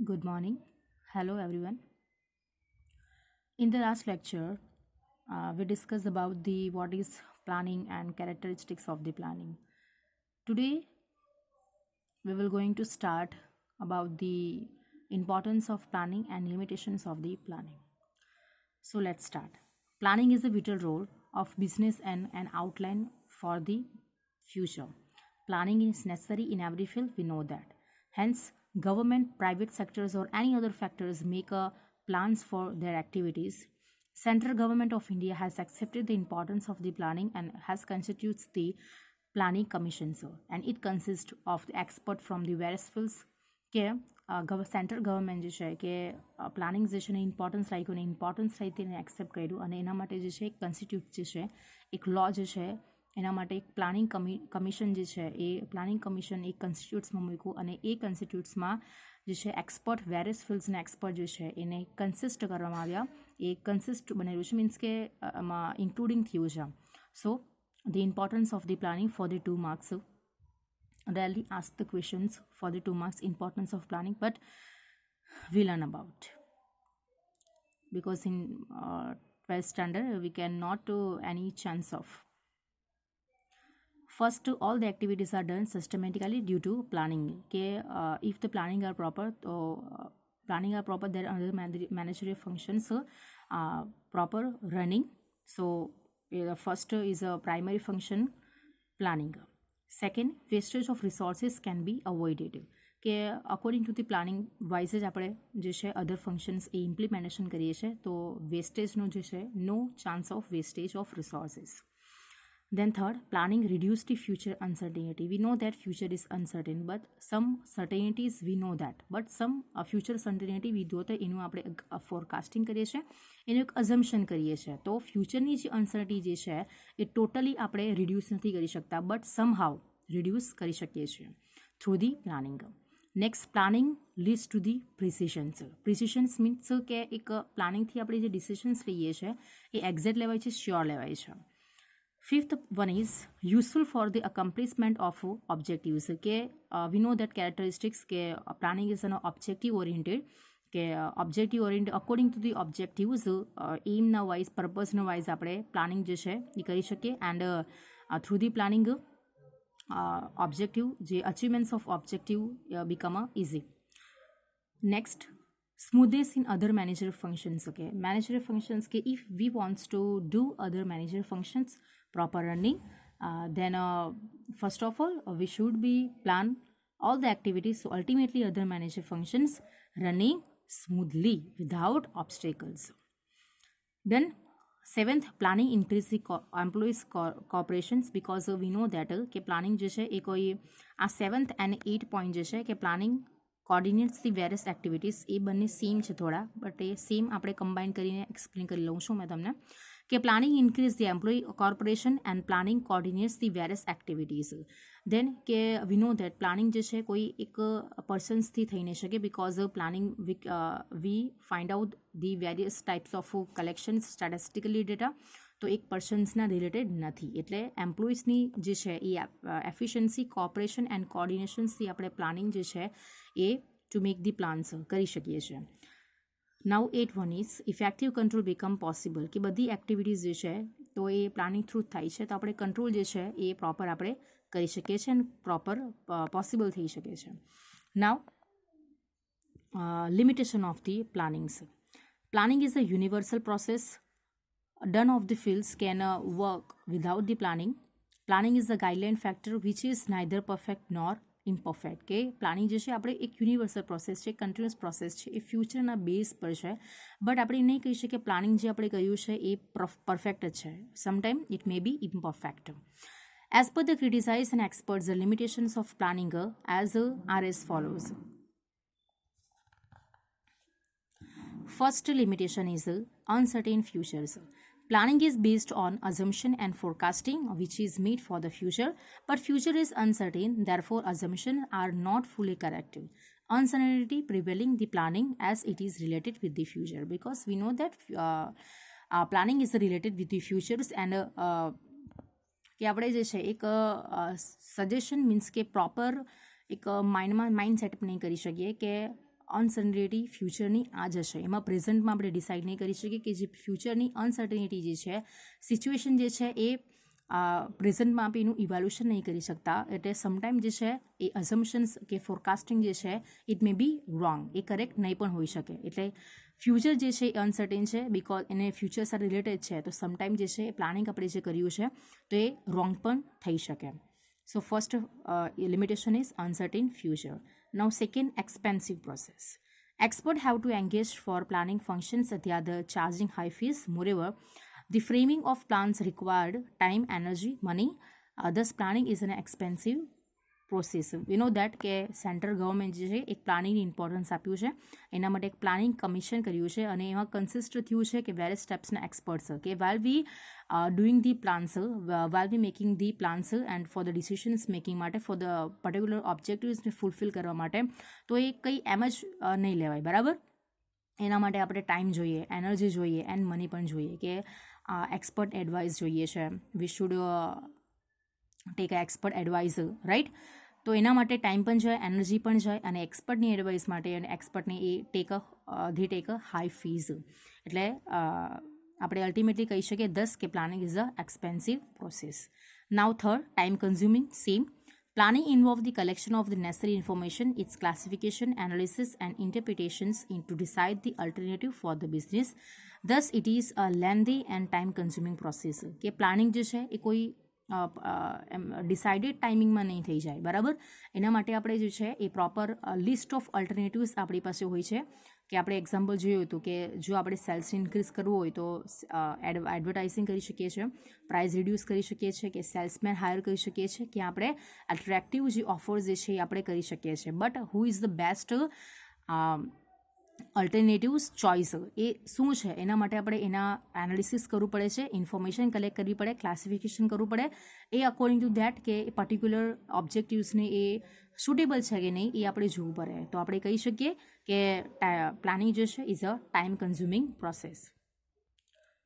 Good morning. Hello, everyone. In the last lecture, we discussed about the what is planning and characteristics of the planning. Today, we will going to start about the importance of planning and limitations of the planning. So let's start. Planning is a vital role of business and an outline for the future. Planning is necessary in every field, we know that. Hence, government, private sectors, or any other factors make plans for their activities. Central government of India has accepted the importance of the planning and has constitutes the planning commission, sir, and it consists of the expert from the various fields કે central government જે છે કે planning જે છે ને importance રાખ્યું ને importance રાખ્યું એને એક્સેપ્ટ કર્યું અને એના માટે જે છે એક કોન્સ્ટિટ્યુટ જે છે એક લો જે છે એના માટે એક પ્લાનિંગ કમિશન જે છે એ પ્લાનિંગ કમિશન એક કોન્સ્ટિટ્યુટ્સમાં મૂક્યું અને એ કોન્સ્ટિટ્યુટ્સમાં જે છે એક્સપર્ટ વેરિયસ ફિલ્ડ્સના એક્સપર્ટ જે છે એને કન્સિસ્ટ કરવામાં આવ્યા એ કન્સિસ્ટ બનેલું છે મીન્સ કે એમાં ઇન્ક્લુડિંગ થયું છે સો the importance of the planning for the 2 marks. Rarely ask the questions for the 2 marks importance of planning, but we learn about because in 12th standard we cannot do any chance of. First, all the activities are done systematically due to planning. Okay, if the planning are proper, there are other managerial functions proper running. So the first is a primary function planning. Second, wastage of resources can be avoided. કે according to the planning wise જ આપણે જે છે અધર functions એ implementation કરીએ છીએ તો વેસ્ટેજનો જે છે no chance of wastage of resources. Then third, planning reduce the future uncertainty. We know that future is uncertain, but some certainties we know that. But some future certainty we do તો એનું આપણે forecasting કરીએ છીએ એનું એક assumption કરીએ છીએ તો ફ્યુચરની જે અનસર્ટી જે છે એ ટોટલી આપણે રિડ્યુસ નથી કરી શકતા બટ સમહાઉ રિડ્યુસ કરી શકીએ છીએ through the planning. Next planning leads to the precisions. Precisions means કે એક પ્લાનિંગથી આપણે જે ડિસિશન્સ લઈએ છીએ એ એક્ઝેક્ટ લેવાય છે શ્યોર લેવાય છે. Fifth one is useful for the accomplishment of objectives. કે we know that characteristics કે planning is an objective oriented કે objective oriented according to the objectives aimના વાઇઝ પર્પઝના વાઇઝ આપણે પ્લાનિંગ જે છે એ કરી શકીએ and through the planning objective જે achievements of objective become easy. Next, smoothness in other managerial functions. Okay, managerial functions ke if we wants to do other managerial functions proper running then first of all we should be plan all the activities so ultimately other managerial functions running smoothly without obstacles. Then seventh, planning increase the employees cooperations because we know that કે planning જે છે એ કોઈ આ 7th and 8th point જે છે કે planning coordinates the various activities એ બંને સેમ છે થોડા બટ એ સેમ આપણે કમ્બાઇન કરીને એક્સપ્લેન કરી લઉં છું મેં તમને કે planning increase the employ corporation and planning coordinates the various activities. Then કે વી નો દેટ પ્લાનિંગ જે છે કોઈ એક પર્સન્સથી થઈ નહીં શકે because planning we find out the various types of collections statistically data તો એક પર્સન્સના રિલેટેડ નથી એટલે એમ્પ્લોઈઝની જે છે એ એફિશિયન્સી કોઓપરેશન એન્ડ કોર્ડિનેશન્સથી આપણે પ્લાનિંગ જે છે એ ટુ મેક ધી પ્લાન્સ કરી શકીએ છીએ. Now 8 one is effective control become possible કે બધી એક્ટિવિટીઝ જે છે તો એ પ્લાનિંગ થ્રુ થાય છે તો આપણે કંટ્રોલ જે છે એ પ્રોપર આપણે કરી શકીએ છીએ અને પ્રોપર પોસિબલ થઈ શકે છે. Now limitation of the plannings. Planning is a universal process. None of the fields can work without the planning. Planning is the guideline factor which is neither perfect nor imperfect. કે planning જે છે આપણે એક universal process છે continuous process છે એ ફ્યુચરના base પર છે but આપણે નહીં કહી શકીએ કે પ્લાનિંગ જે આપણે કહ્યું છે એ પરફેક્ટ જ છે. Sometime it may be imperfect. As per the criticized and experts, the limitations of planning are as follows. First limitation is uncertain futures. Planning is based on assumption and forecasting which is made for the future, but future is uncertain, therefore assumptions are not fully correct. Uncertainty prevailing the planning as it is related with the future because we know that planning is related with the futures and કે આપણે જે છે એક suggestion means કે proper એક mind setup નહીં કરી શકીએ કે અનસર્ટનિટી ફ્યુચરની આ જશે, એમાં પ્રેઝન્ટમાં આપણે ડિસાઇડ નહીં કરી શકીએ કે જે ફ્યુચરની અનસર્ટનિટી જે છે, સિચ્યુએશન જે છે એ પ્રેઝન્ટમાં આપણે એનું ઇવેલ્યુશન નહીં કરી શકતા. એટલે સમટાઈમ જે છે એ અઝમ્પશન્સ કે ફોરકાસ્ટિંગ જે છે ઇટ મે બી રોંગ, એ કરેક્ટ નહીં પણ હોઈ શકે. એટલે ફ્યુચર જે છે એ અનસર્ટેન છે બિકોઝ એને ફ્યુચર સાથે રિલેટેડ છે, તો સમટાઈમ જે છે એ પ્લાનિંગ આપણે જે કર્યું છે તો એ રોંગ પણ થઈ શકે. So first limitation is uncertain future. Now second, expensive process. Experts have to engage for planning functions, they are the charging high fees. Moreover, the framing of plans required time, energy, money. Thus planning is an expensive process. We know that કે central government જે છે એક પ્લાનિંગની importance આપ્યું છે, એના માટે એક planning commission કર્યું છે અને એમાં કન્સિસ્ટ થયું છે કે વેરિયસ સ્ટેપ્સના એક્સપર્ટ્સ કે while we doing the plans, while we making the plans and for the decisions making માટે, ફોર ધ પર્ટિક્યુલર ઓબ્જેક્ટિવ્સને ફૂલફિલ કરવા માટે, તો એ કંઈ એમ જ નહીં લેવાય, બરાબર. એના માટે આપણે ટાઈમ જોઈએ, એનર્જી જોઈએ એન્ડ મની પણ જોઈએ, કે એક્સપર્ટ એડવાઇસ જોઈએ છે. We should take a expert adviser, right. તો એના માટે ટાઈમ પણ જાય, એનર્જી પણ જાય, અને એક્સપર્ટની એડવાઇસ માટે અને એક્સપર્ટને એ ટેક અ હાઈ ફીઝ. એટલે આપણે અલ્ટિમેટલી કહી શકીએ દસ કે planning is a expensive process. Now third, time consuming. Same. Planning involves the collection of the necessary information, its classification, analysis, and interpretations to decide the alternative for the business. Thus, it is a lengthy and time-consuming process. કે planning જે છે એ કોઈ decided ટાઈમિંગમાં નહીં થઈ જાય, બરાબર. એના માટે આપણે જે છે એ પ્રોપર લિસ્ટ ઓફ અલ્ટરનેટિવ્સ આપણી પાસે હોય છે. કે આપણે એક્ઝામ્પલ જોયું હતું કે જો આપણે સેલ્સ ઇન્ક્રીઝ કરવું હોય તો એડવર્ટાઇઝિંગ કરી શકીએ છીએ, પ્રાઇસ રિડ્યુસ કરી શકીએ છીએ, કે સેલ્સમેન હાયર કરી શકીએ છીએ, કે આપણે એટ્રેક્ટિવ જે ઓફર્સ જે છે એ આપણે કરી શકીએ છીએ. But who is the best alternatives choice એ શું છે, એના માટે આપણે એના એનાલિસિસ કરવું પડે છે, ઇન્ફોર્મેશન કલેક્ટ કરવી પડે, ક્લાસિફિકેશન કરવું પડે. એ અકોર્ડિંગ ટુ દેટ કે એ પર્ટિક્યુલર ઓબ્જેક્ટિવ્સને એ સુટેબલ છે કે નહીં એ આપણે જોવું પડે. તો આપણે કહી શકીએ કે પ્લાનિંગ જે છે is a time consuming process.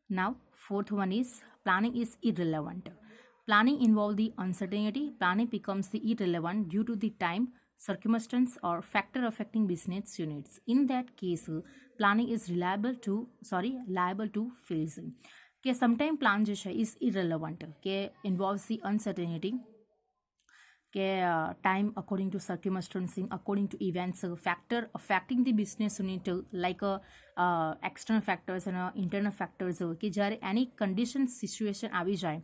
Now fourth one is planning is irrelevant. Planning involves the uncertainty. Planning becomes the irrelevant due to the time, circumstance, or factor affecting business units. In that case, planning is liable to fails. કે sometime plan જે છે is irrelevant, કે ઇન્વોલ્વ્સ the uncertainty, કે time according to circumstances, according to events, factor affecting the business unit like external factors and internal factors. કે જ્યારે એની condition situation આવી જાય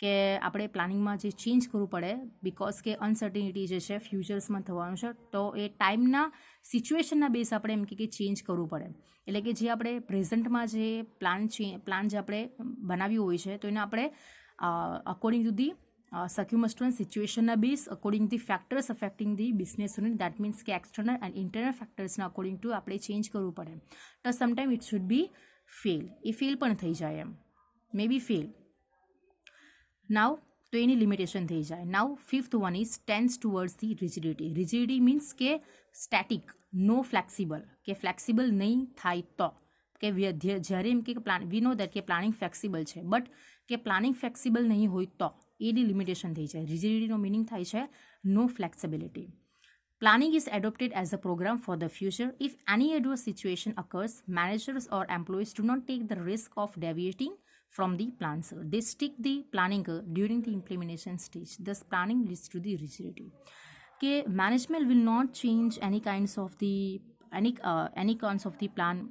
કે આપણે પ્લાનિંગમાં જે ચેન્જ કરવું પડે બિકોઝ કે અનસર્ટિનિટી જે છે ફ્યુચર્સમાં થવાનું છે, તો એ ટાઈમના સિચ્યુએશનના બેઝ આપણે એમ કે ચેન્જ કરવું પડે. એટલે કે જે આપણે પ્રેઝન્ટમાં જે પ્લાન જે આપણે બનાવ્યું હોય છે તો એને આપણે according to the circumstance, situational base, according to the factors affecting the business unit, that means કે external and internal factors ના according to આપણે ચેન્જ કરવું પડે. તો sometime it should be fail, A fail પણ થઈ જાય, એમ મે બી ફેલ. નાવ તો એની લિમિટેશન થઈ જાય. Now fifth one is tends towards the rigidity. Rigidity means કે સ્ટેટિક, નો ફ્લેક્સિબલ, કે ફ્લેક્સિબલ નહીં થાય તો, કે જ્યારે એમ કે પ્લાન વી નો દેટ કે પ્લાનિંગ ફ્લેક્સિબલ છે, બટ કે પ્લાનિંગ ફ્લેક્સિબલ નહીં હોય તો એની લિમિટેશન થઈ જાય. રિજિડિટીનો મિનિંગ થાય છે નો flexibility. Planning is adopted as a program for the future. If any adverse situation occurs, managers or employees do not take the risk of deviating from the plans. They stick the planning during the implementation stage. Thus, planning leads to the rigidity. Okay, management will not change any kinds of the plan.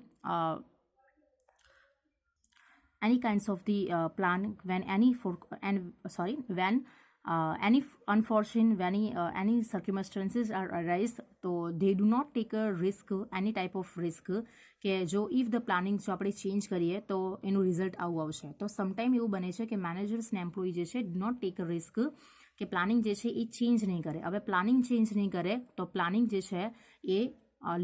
Any kinds of the plan when any circumstances are arise, so they do not take a risk, any type of risk, કે જો if the planning જો આપણે change કરીએ તો એનું result આવું આવશે. તો સમટાઈમ એવું બને છે કે મેનેજર્સ ને એમ્પ્લોય જે છે do not take a risk, કે પ્લાનિંગ જે છે એ ચેન્જ નહીં કરે. હવે પ્લાનિંગ ચેન્જ નહીં કરે તો પ્લાનિંગ જે છે એ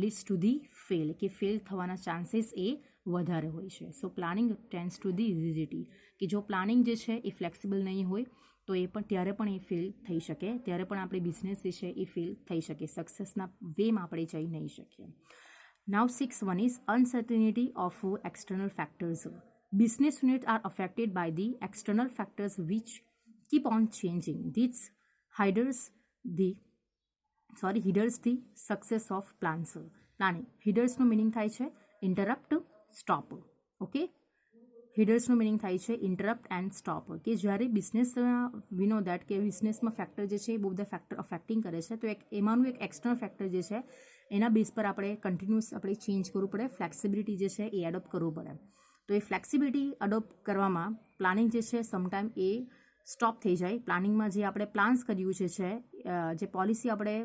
લીડ્સ ટુ ધી ફેલ, કે ફેલ થવાના ચાન્સીસ એ વધારે હોય છે. So planning tends to the rigidity, કે જો પ્લાનિંગ જે છે એ ફ્લેક્સિબલ નહીં હોય તો એ પણ ત્યારે પણ એ ફેલ થઈ શકે, ત્યારે પણ આપણી બિઝનેસ જે છે એ ફેલ થઈ શકે, સક્સેસના વેમાં આપણે જઈ નહીં શકીએ. Now 6 is uncertainty of external factors. Business unit are affected by the external factors which keep on changing. This hinders the success of plans. Planning. હિડર્સનું મિનિંગ થાય છે ઇન્ટરપ્ટ, સ્ટોપ. ઓકે, હિડર્સનું મિનિંગ થાય છે ઇન્ટરપ્ટ એન્ડ સ્ટોપ. કે જ્યારે business V know that કે બિઝનેસમાં ફેક્ટર જે છે એ બહુ બધા ફેક્ટર અફેક્ટિંગ કરે છે, તો એમાંનું એક એક્સટર્નલ ફેક્ટર જે છે એના બેઝ પર આપણે કન્ટિન્યુઅસ આપણે ચેન્જ કરવું પડે, ફ્લેક્સિબિલિટી જે છે એ એડોપ્ટ કરવું પડે. તો એ ફ્લેક્સિબિલિટી અડોપ્ટ કરવામાં પ્લાનિંગ જે છે સમટાઈમ એ સ્ટોપ થઈ જાય. પ્લાનિંગમાં જે આપણે પ્લાન્સ કર્યું છે જે પોલિસી આપણે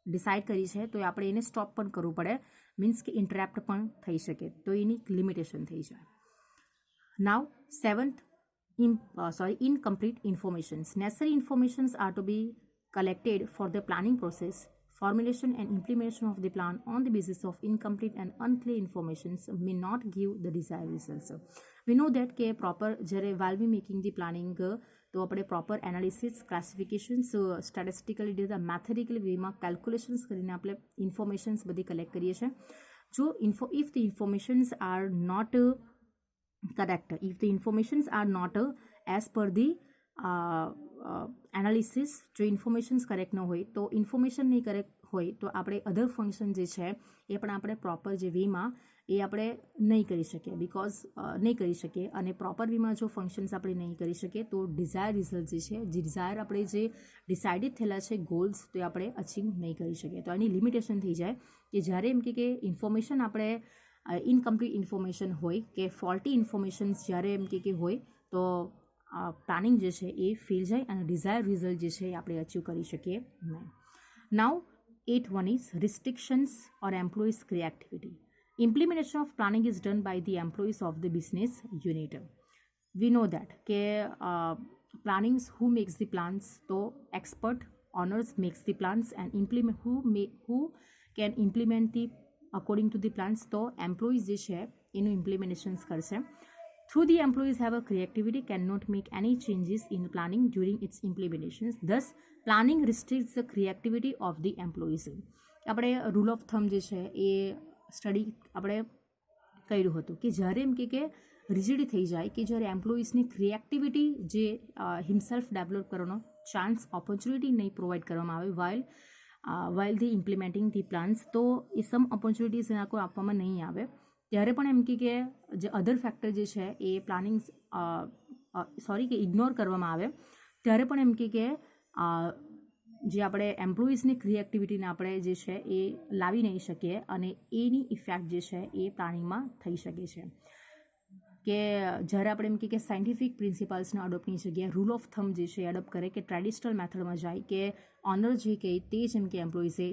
ડિસાઇડ કરી છે તો એ આપણે એને સ્ટોપ પણ કરવું પડે, મીન્સ કે ઇન્ટરેપ્ટ પણ થઈ શકે, તો એની લિમિટેશન થઈ જાય. નાવ seventh, incomplete informations. Necessary informations are to be collected for the planning process. Formulation and implementation of the plan on the basis of incomplete and unclear informations may not give the desired results. We know that કે proper જ્યારે while we making the planning તો આપણે proper analysis, classifications, statistically data, mathematical વેમાં calculations કરીને આપણે informations બધી collect કરીએ છીએ. જો if the informations are not correct, if the informations are not as per the analysis, જો ઇન્ફોર્મેશન્સ કરેક્ટ ન હોય તો ઇન્ફોર્મેશન નહીં કરેક્ટ હોય તો આપણે અધર ફંક્શન જે છે એ પણ આપણે પ્રોપર જે વેમાં એ આપણે નહીં કરી શકીએ, બિકોઝ નહીં કરી શકીએ. અને પ્રોપર વેમાં જો ફંક્શન્સ આપણે નહીં કરી શકીએ તો ડિઝાયર રિઝલ્ટ જે છે, જે ડિઝાયર આપણે જે ડિસાઇડેડ થયેલા છે ગોલ્સ, તો એ આપણે અચીવ નહીં કરી શકીએ. તો આની લિમિટેશન થઈ જાય કે જ્યારે એમ કે ઇન્ફોર્મેશન આપણે ઇનકમ્પ્લીટ ઇન્ફોર્મેશન હોય કે ફોલ્ટી ઇન્ફોર્મેશન્સ જ્યારે એમ કે હોય તો પ્લાનિંગ જે છે એ ફેલ જાય અને ડિઝાયર રિઝલ્ટ જે છે એ આપણે અચીવ કરી શકીએ નહીં. નાવ 8.1 is restrictions or employees' creativity. Implementation of planning is done by the employees of the business unit. We know that કે plannings who makes the plans, તો expert owners makes the plans and implement who can implement the according to the plans, તો employees જે છે એનું implementations કરશે. Through the employees have a creativity cannot make any changes in planning during its implementations. Thus, planning restricts the creativity of the employees. આપણે rule of થમ જે છે એ study આપણે કર્યું હતું કે જ્યારે એમ કે રિજિડ થઈ જાય કે જ્યારે એમ્પ્લોઈઝની ક્રિએટિવિટી જે હિમસેલ્ફ ડેવલપ કરવાનો ચાન્સ, ઓપોર્ચ્યુનિટી નહીં પ્રોવાઈડ કરવામાં આવે while the implementing the plans, તો એ સમ ઓપોર્ચ્યુનિટીઝ એના કોઈ આપવામાં નહીં આવે, ત્યારે પણ એમ કે જે અધર ફેક્ટર જે છે એ પ્લાનિંગ કે ઇગ્નોર કરવામાં આવે, ત્યારે પણ એમ કે જે આપણે એમ્પ્લોઈઝની ક્રિએટિવિટીને આપણે જે છે એ લાવી નહીં શકીએ અને એની ઇફેક્ટ જે છે એ પ્લાનિંગમાં થઈ શકે છે. કે જ્યારે આપણે એમ કે સાયન્ટિફિક પ્રિન્સિપલ્સને અડોપ્ટ ની જગ્યાએ રૂલ ઓફ થમ જે છે એ એડોપ્ટ કરે કે ટ્રેડિશનલ મેથડમાં જાય કે ઓનર જે કહે તે જ એમ કે એમ્પ્લોઈઝે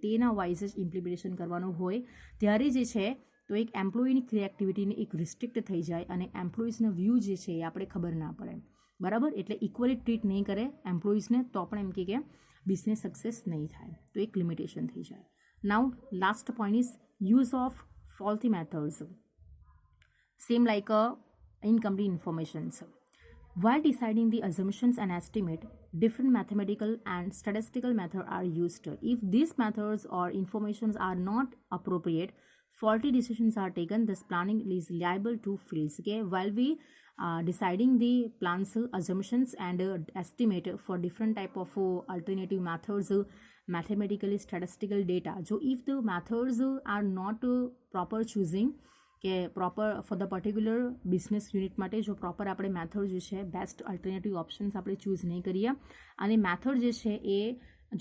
તેના વાઇઝ જ ઇમ્પ્લિમેન્ટેશન કરવાનું હોય, ત્યારે જે છે તો એક એમ્પ્લોયીની ક્રિએટિવિટીને એક રિસ્ટ્રિક્ટ થઈ જાય અને એમ્પ્લોઈઝનો વ્યૂ જે છે એ આપણે ખબર ના પડે, બરાબર. એટલે ઇક્વલી ટ્રીટ નહીં કરે એમ્પ્લોઈઝને તો પણ એમ કે બિઝનેસ સક્સેસ નહીં થાય, તો એક લિમિટેશન થઈ જાય. Now last point is use of faulty methods, same like incomplete informations. While deciding the assumptions and estimate, different mathematical and statistical methods are used. If these methods or informations are not appropriate, faulty decisions are taken, thus planning is liable to fails. Okay? While we deciding the plans, assumptions and estimate for different type of alternative methods, mathematically statistical data. So if the methods are not proper choosing, કે proper four the particular business unit માટે જો proper આપણે method જે છે best alternative options આપણે choose નહીં કરીએ અને મેથડ જે છે એ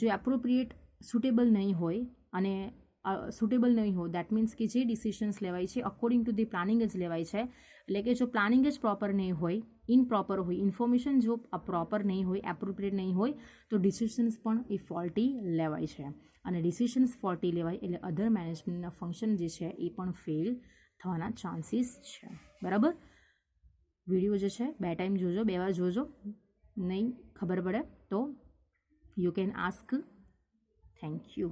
જો એપ્રોપ્રિએટ સુટેબલ નહીં હોય અને સુટેબલ નહીં હોય, દેટ મીન્સ કે જે ડિસિશન્સ લેવાય છે અકોર્ડિંગ ટુ ધી પ્લાનિંગ જ લેવાય છે, એટલે કે જો પ્લાનિંગ જ પ્રોપર નહીં હોય, ઇનપ્રોપર હોય, ઇન્ફોર્મેશન જો પ્રોપર નહીં હોય, એપ્રોપ્રિએટ નહીં હોય, તો ડિસિશન્સ પણ એ ફોલ્ટી લેવાય છે અને ડિસિશન્સ ફોલ્ટી લેવાય એટલે અધર મેનેજમેન્ટના ફંક્શન જે છે એ પણ ફેલ થવાના ચાન્સીસ છે, બરાબર. વિડીયો જે છે 2 ટાઈમ જોજો, 2 વાર જોજો, નહીં ખબર પડે તો you can ask. Thank you.